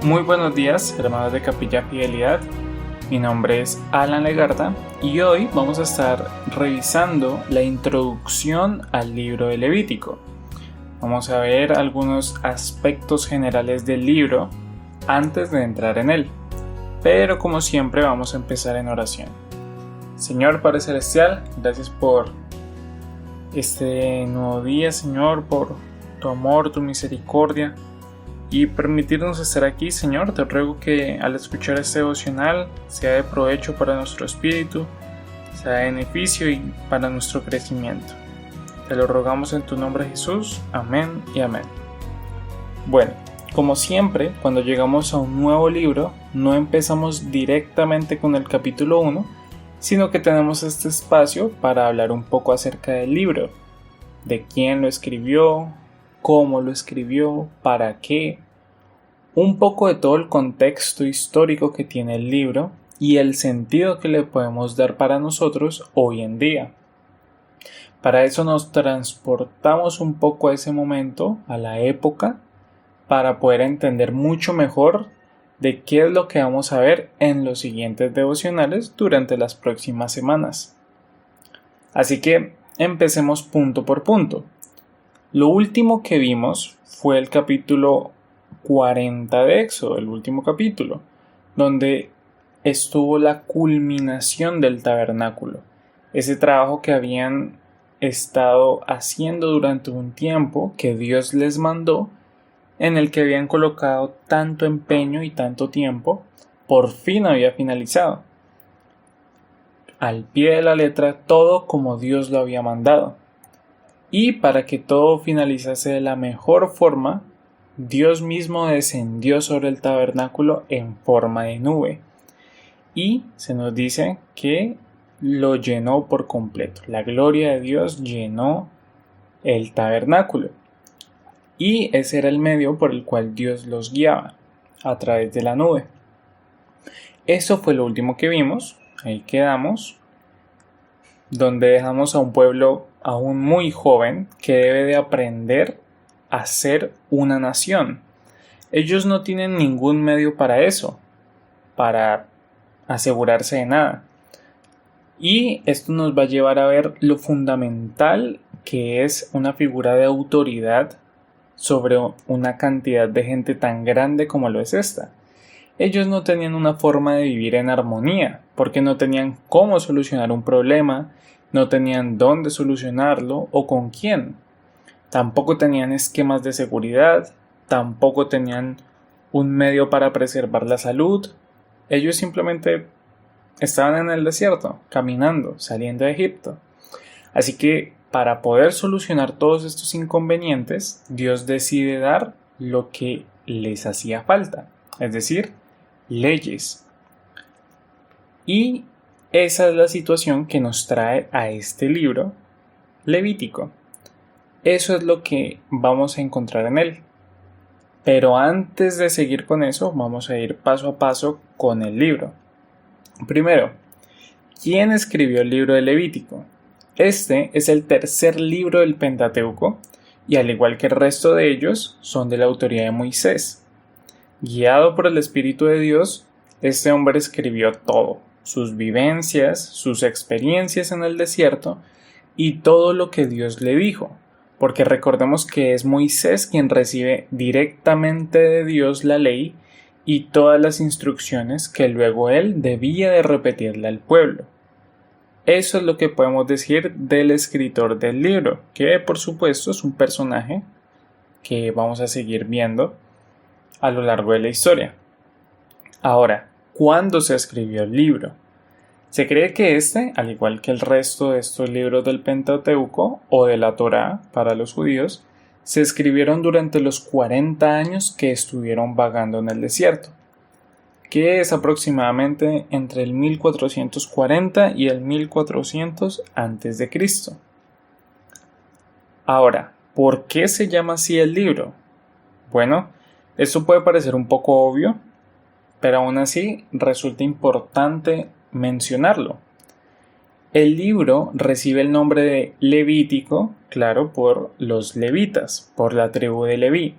Muy buenos días, hermanos de Capilla Fidelidad. Mi nombre es Alan Legarda y hoy vamos a estar revisando la introducción al libro de Levítico. Vamos a ver algunos aspectos generales del libro antes de entrar en él, pero como siempre vamos a empezar en oración. Señor Padre Celestial, gracias por este nuevo día, Señor, por tu amor, tu misericordia y permitirnos estar aquí, Señor. Te ruego que al escuchar este devocional sea de provecho para nuestro espíritu, sea de beneficio y para nuestro crecimiento. Te lo rogamos en tu nombre, Jesús. Amén y amén. Bueno, como siempre, cuando llegamos a un nuevo libro, no empezamos directamente con el capítulo 1, sino que tenemos este espacio para hablar un poco acerca del libro, de quién lo escribió, cómo lo escribió, para qué, un poco de todo el contexto histórico que tiene el libro y el sentido que le podemos dar para nosotros hoy en día. Para eso nos transportamos un poco a ese momento, a la época, para poder entender mucho mejor de qué es lo que vamos a ver en los siguientes devocionales durante las próximas semanas. Así que empecemos punto por punto. Lo último que vimos fue el capítulo 40 de Éxodo, el último capítulo, donde estuvo la culminación del tabernáculo, ese trabajo que habían estado haciendo durante un tiempo que Dios les mandó, en el que habían colocado tanto empeño y tanto tiempo, por fin había finalizado. Al pie de la letra, todo como Dios lo había mandado. Y para que todo finalizase de la mejor forma, Dios mismo descendió sobre el tabernáculo en forma de nube. Y se nos dice que lo llenó por completo. La gloria de Dios llenó el tabernáculo. Y ese era el medio por el cual Dios los guiaba, a través de la nube. Eso fue lo último que vimos. Ahí quedamos, donde dejamos a un pueblo aún muy joven que debe de aprender a ser una nación. Ellos no tienen ningún medio para eso, para asegurarse de nada. Y esto nos va a llevar a ver lo fundamental que es una figura de autoridad sobre una cantidad de gente tan grande como lo es esta. Ellos no tenían una forma de vivir en armonía, porque no tenían cómo solucionar un problema, no tenían dónde solucionarlo o con quién. Tampoco tenían esquemas de seguridad, tampoco tenían un medio para preservar la salud. Ellos simplemente estaban en el desierto, caminando, saliendo de Egipto. Así que para poder solucionar todos estos inconvenientes, Dios decide dar lo que les hacía falta, es decir, leyes. Y esa es la situación que nos trae a este libro, Levítico. Eso es lo que vamos a encontrar en él. Pero antes de seguir con eso, vamos a ir paso a paso con el libro. Primero, ¿quién escribió el libro de Levítico? Este es el tercer libro del Pentateuco y al igual que el resto de ellos, son de la autoría de Moisés. Guiado por el Espíritu de Dios, este hombre escribió todo, sus vivencias, sus experiencias en el desierto y todo lo que Dios le dijo, porque recordemos que es Moisés quien recibe directamente de Dios la ley y todas las instrucciones que luego él debía de repetirle al pueblo. Eso es lo que podemos decir del escritor del libro, que por supuesto es un personaje que vamos a seguir viendo a lo largo de la historia. Ahora, ¿cuándo se escribió el libro? Se cree que este, al igual que el resto de estos libros del Pentateuco o de la Torá para los judíos, se escribieron durante los 40 años que estuvieron vagando en el desierto, que es aproximadamente entre el 1440 y el 1400 a.C. Ahora, ¿por qué se llama así el libro? Bueno, esto puede parecer un poco obvio, pero aún así resulta importante mencionarlo. El libro recibe el nombre de Levítico, claro, por los levitas, por la tribu de Leví.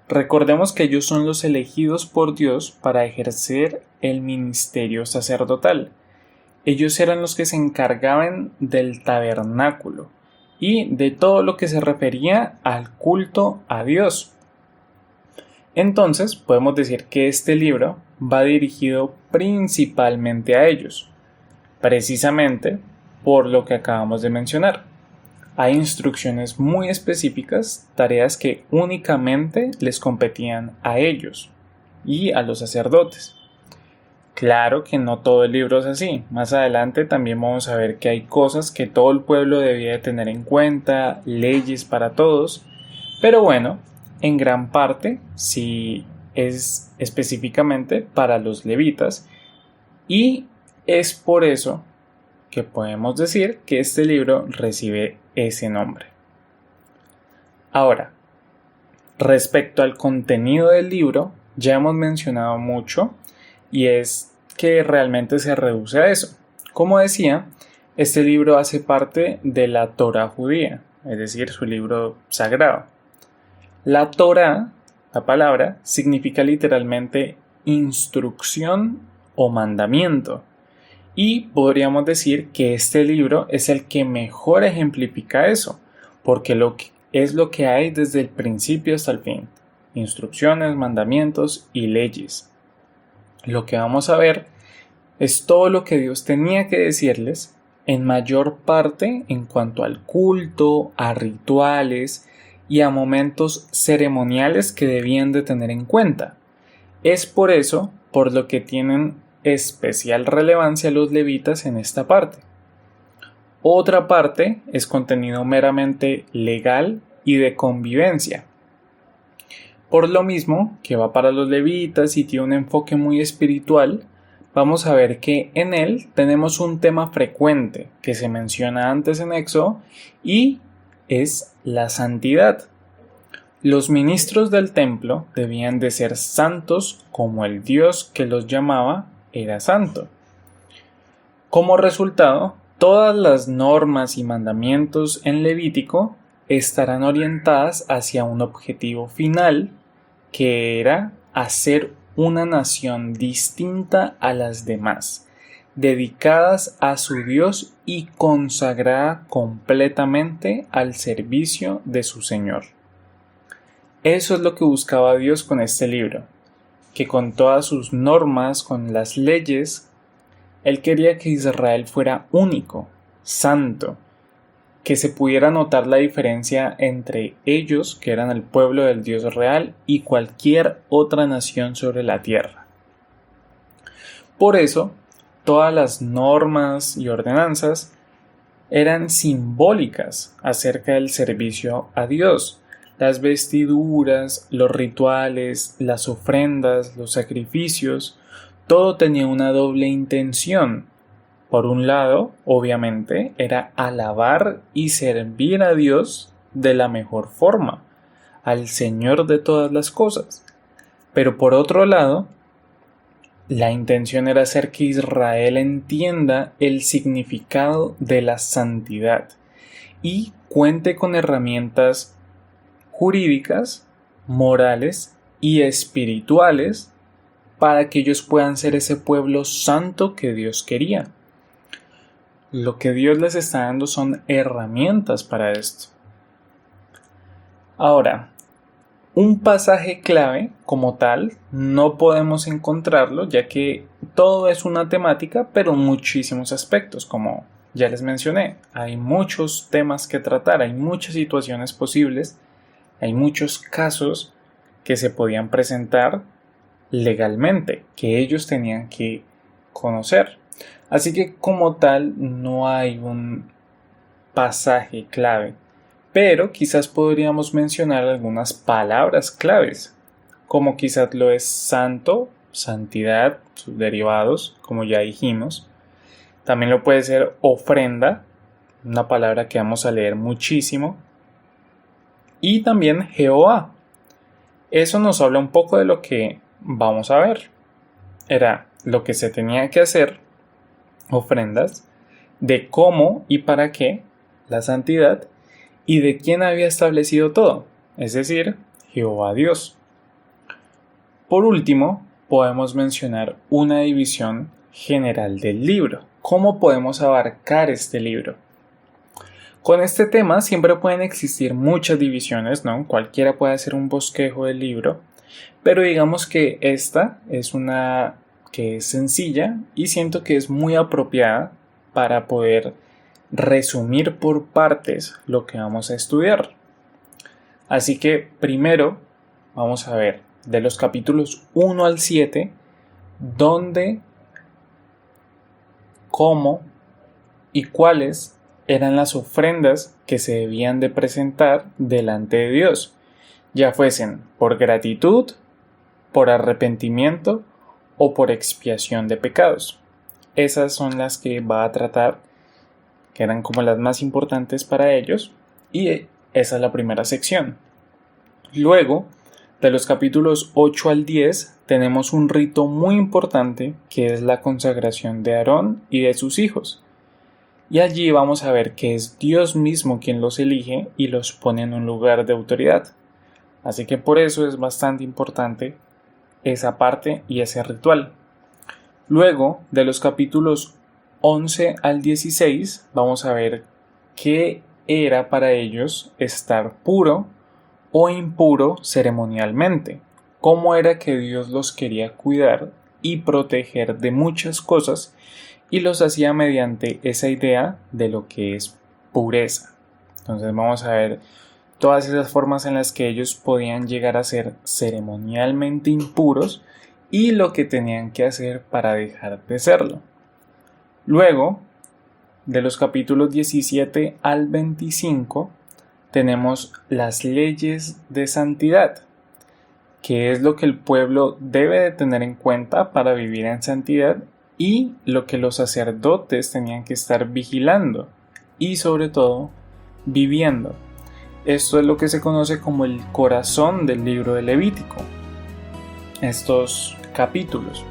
Recordemos que ellos son los elegidos por Dios para ejercer el ministerio sacerdotal. Ellos eran los que se encargaban del tabernáculo y de todo lo que se refería al culto a Dios. Entonces, podemos decir que este libro va dirigido principalmente a ellos, precisamente por lo que acabamos de mencionar. Hay instrucciones muy específicas, tareas que únicamente les competían a ellos y a los sacerdotes. Claro que no todo el libro es así. Más adelante también vamos a ver que hay cosas que todo el pueblo debía de tener en cuenta, leyes para todos, pero bueno, en gran parte sí es específicamente para los levitas, y es por eso que podemos decir que este libro recibe ese nombre. Ahora, respecto al contenido del libro, ya hemos mencionado mucho y es que realmente se reduce a eso. Como decía, este libro hace parte de la Torá judía, es decir, su libro sagrado. La Torá, la palabra, significa literalmente instrucción o mandamiento. Y podríamos decir que este libro es el que mejor ejemplifica eso, porque es lo que hay desde el principio hasta el fin: instrucciones, mandamientos y leyes. Lo que vamos a ver es todo lo que Dios tenía que decirles, en mayor parte en cuanto al culto, a rituales y a momentos ceremoniales que debían de tener en cuenta. Es por eso por lo que tienen especial relevancia los levitas en esta parte. Otra parte es contenido meramente legal y de convivencia. Por lo mismo que va para los levitas y tiene un enfoque muy espiritual, vamos a ver que en él tenemos un tema frecuente que se menciona antes en Éxodo y es la santidad. Los ministros del templo debían de ser santos como el Dios que los llamaba era santo. Como resultado, todas las normas y mandamientos en Levítico estarán orientadas hacia un objetivo final, que era hacer una nación distinta a las demás, dedicadas a su Dios y consagrada completamente al servicio de su Señor. Eso es lo que buscaba Dios con este libro, que con todas sus normas, con las leyes, Él quería que Israel fuera único, santo, que se pudiera notar la diferencia entre ellos, que eran el pueblo del Dios real, y cualquier otra nación sobre la tierra. Por eso, todas las normas y ordenanzas eran simbólicas acerca del servicio a Dios. Las vestiduras, los rituales, las ofrendas, los sacrificios, todo tenía una doble intención. Por un lado, obviamente, era alabar y servir a Dios de la mejor forma, al Señor de todas las cosas. Pero por otro lado, la intención era hacer que Israel entienda el significado de la santidad y cuente con herramientas jurídicas, morales y espirituales para que ellos puedan ser ese pueblo santo que Dios quería. Lo que Dios les está dando son herramientas para esto. Ahora, un pasaje clave como tal no podemos encontrarlo, ya que todo es una temática, pero muchísimos aspectos, como ya les mencioné. Hay muchos temas que tratar, hay muchas situaciones posibles, hay muchos casos que se podían presentar legalmente, que ellos tenían que conocer. Así que como tal no hay un pasaje clave, pero quizás podríamos mencionar algunas palabras claves, como quizás lo es santo, santidad, sus derivados, como ya dijimos. También lo puede ser ofrenda, una palabra que vamos a leer muchísimo. Y también Jehová. Eso nos habla un poco de lo que vamos a ver. Era lo que se tenía que hacer, ofrendas, de cómo y para qué, la santidad, y de quién había establecido todo, es decir, Jehová Dios. Por último, podemos mencionar una división general del libro. ¿Cómo podemos abarcar este libro? Con este tema siempre pueden existir muchas divisiones, ¿no? Cualquiera puede hacer un bosquejo del libro, pero digamos que esta es una que es sencilla y siento que es muy apropiada para poder resumir por partes lo que vamos a estudiar. Así que primero vamos a ver de los capítulos 1 al 7 dónde, cómo y cuáles eran las ofrendas que se debían de presentar delante de Dios, ya fuesen por gratitud, por arrepentimiento o por expiación de pecados. Esas son las que va a tratar, que eran como las más importantes para ellos, y esa es la primera sección. Luego, de los capítulos 8 al 10, tenemos un rito muy importante que es la consagración de Aarón y de sus hijos. Y allí vamos a ver que es Dios mismo quien los elige y los pone en un lugar de autoridad. Así que por eso es bastante importante esa parte y ese ritual. Luego, de los capítulos 11 al 16, vamos a ver qué era para ellos estar puro o impuro ceremonialmente, cómo era que Dios los quería cuidar y proteger de muchas cosas y los hacía mediante esa idea de lo que es pureza. Entonces vamos a ver todas esas formas en las que ellos podían llegar a ser ceremonialmente impuros y lo que tenían que hacer para dejar de serlo. Luego, de los capítulos 17 al 25, tenemos las leyes de santidad, que es lo que el pueblo debe de tener en cuenta para vivir en santidad y lo que los sacerdotes tenían que estar vigilando y sobre todo viviendo. Esto es lo que se conoce como el corazón del libro de Levítico, estos capítulos.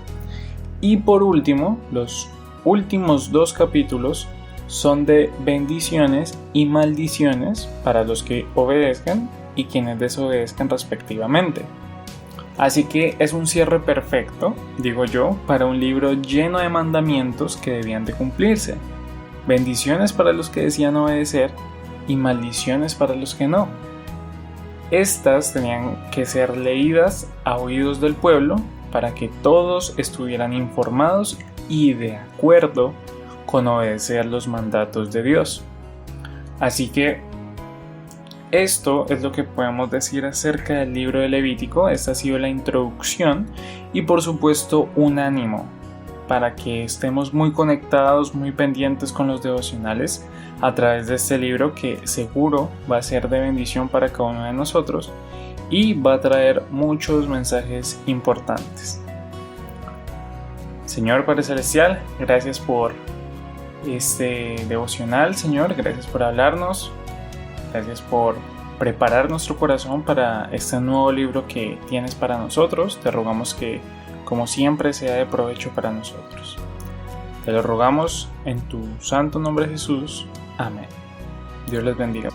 Y por último, los últimos 2 capítulos son de bendiciones y maldiciones para los que obedezcan y quienes desobedezcan respectivamente. Así que es un cierre perfecto, digo yo, para un libro lleno de mandamientos que debían de cumplirse. Bendiciones para los que decían obedecer y maldiciones para los que no. Estas tenían que ser leídas a oídos del pueblo para que todos estuvieran informados y de acuerdo con obedecer los mandatos de Dios. Así que esto es lo que podemos decir acerca del libro de Levítico. Esta ha sido la introducción y por supuesto un ánimo para que estemos muy conectados, muy pendientes con los devocionales a través de este libro que seguro va a ser de bendición para cada uno de nosotros y va a traer muchos mensajes importantes. Señor Padre Celestial, gracias por este devocional, Señor, gracias por hablarnos. Gracias por preparar nuestro corazón para este nuevo libro que tienes para nosotros. Te rogamos que, como siempre, sea de provecho para nosotros. Te lo rogamos en tu santo nombre Jesús. Amén. Dios les bendiga.